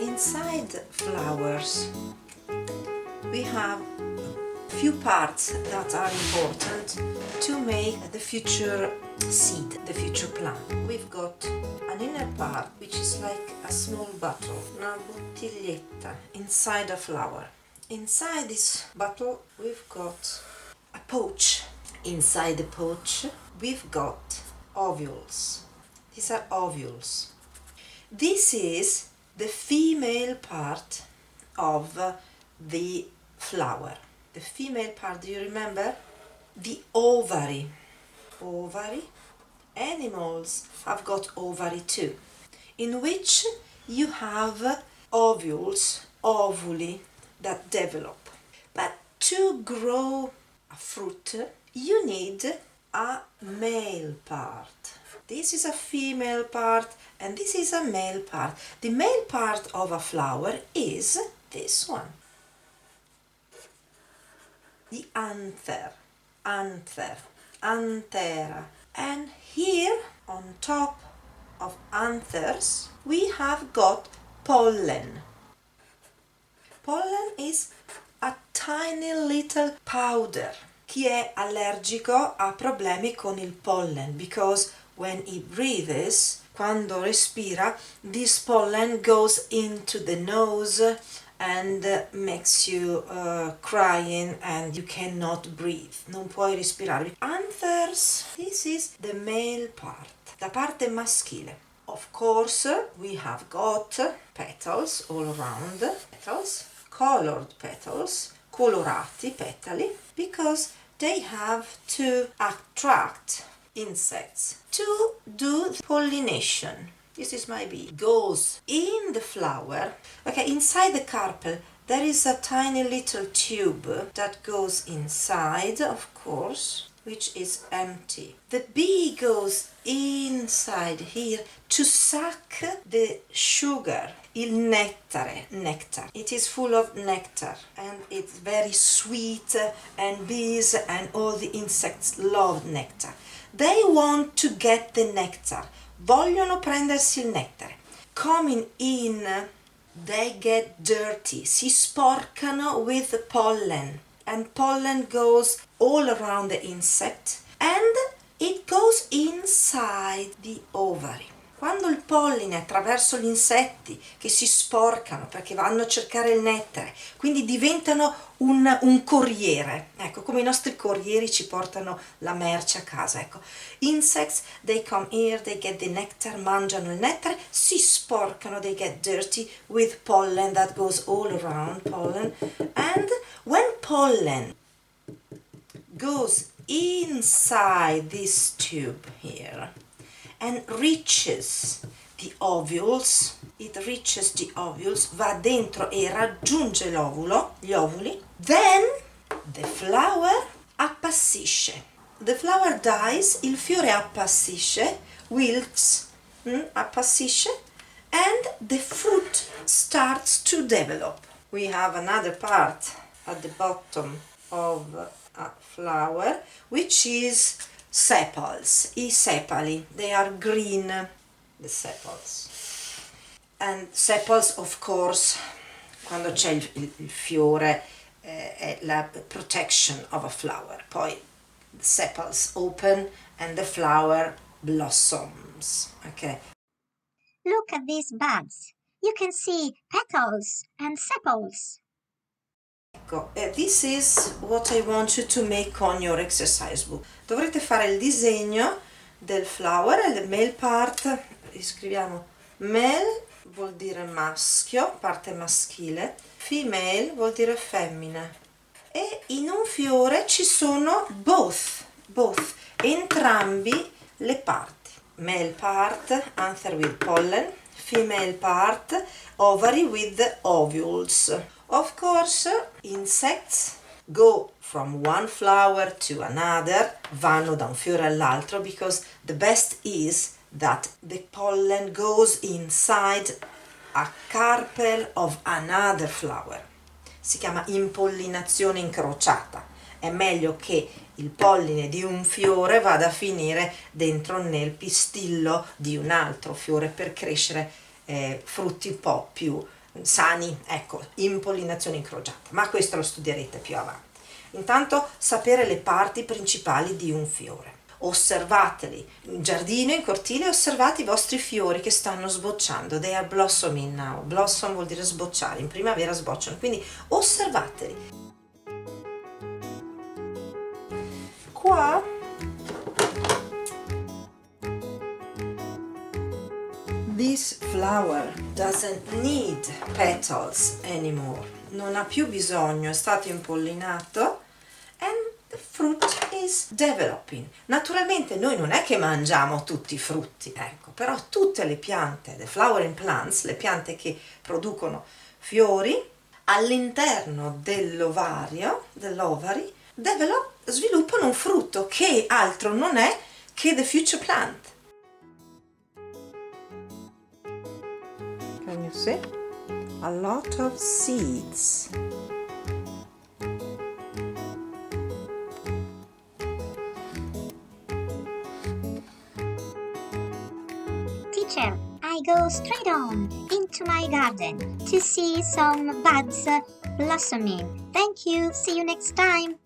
Inside flowers we have few parts that are important to make the future seed, the future plant. We've got an inner part which is like a small bottle, una bottiglietta inside a flower. Inside this bottle we've got a pouch. Inside the pouch we've got ovules. These are ovules. This is the female part of the flower. The female part, do you remember? The ovary. Ovary. Animals have got ovary too, in which you have ovules, ovuli that develop. But to grow a fruit, you need a male part. This is a female part and this is a male part. The male part of a flower is this one. The anther, anthera. And here on top of anthers we have got pollen. Pollen is a tiny little powder. Chi è allergico ha problemi con il pollen because when he breathes, quando respira, this pollen goes into the nose and makes you crying and you cannot breathe. Non puoi respirare. Anthers, this is the male part, la parte maschile. Of course, we have got petals all around, petals, colored petals, colorati petali, because they have to attract insects to do pollination. This is my bee. Goes in the flower. Okay, inside the carpel there is a tiny little tube that goes inside, of course, which is empty. The bee goes inside here to suck the sugar, il nettare, nectar. It is full of nectar and it's very sweet and bees and all the insects love nectar. They want to get the nectar. Vogliono prendersi il nettare. Coming in, they get dirty. Si sporcano with pollen. And pollen goes all around the insect and it goes inside the ovary. Quando il polline attraverso gli insetti che si sporcano perché vanno a cercare il nettare, quindi diventano un corriere, ecco, come i nostri corrieri ci portano la merce a casa, ecco. Insects, they come here, they get the nectar, mangiano il nettare, si sporcano, they get dirty with pollen that goes all around, pollen, and when pollen goes inside this tube here and reaches the ovules, it reaches the ovules, va dentro e raggiunge l'ovulo, gli ovuli, then the flower appassisce. The flower dies, il fiore appassisce, wilts, appassisce, and the fruit starts to develop. We have another part at the bottom of a flower, which is sepals, I sepali. They are green, the sepals. And sepals, of course, quando c'è il fiore, è la protection of a flower. Poi the sepals open and the flower blossoms. Okay. Look at these buds. You can see petals and sepals. This is what I want you to make on your exercise book. Dovrete fare il disegno del flower e del male part. Scriviamo male vuol dire maschio, parte maschile, female vuol dire femmina. E in un fiore ci sono both, entrambi le parti. Male part, anther with pollen, female part, ovary with the ovules. Of course, insects go from one flower to another, vanno da un fiore all'altro, because the best is that the pollen goes inside a carpel of another flower. Si chiama impollinazione incrociata. È meglio che il polline di un fiore vada a finire dentro nel pistillo di un altro fiore per crescere frutti un po' più sani, ecco, impollinazione incrociata, ma questo lo studierete più avanti. Intanto sapere le parti principali di un fiore. Osservateli in giardino, in cortile, osservate i vostri fiori che stanno sbocciando. They are blossoming now. Blossom vuol dire sbocciare, in primavera sbocciano, quindi osservateli. Qua this flower doesn't need petals anymore. Non ha più bisogno, è stato impollinato and the fruit is developing. Naturalmente noi non è che mangiamo tutti i frutti, ecco, però tutte le piante, the flowering plants, le piante che producono fiori, all'interno dell'ovary, sviluppano un frutto che altro non è che the future plant. Can you see? A lot of seeds. Teacher, I go straight on into my garden to see some buds blossoming. Thank you. See you next time.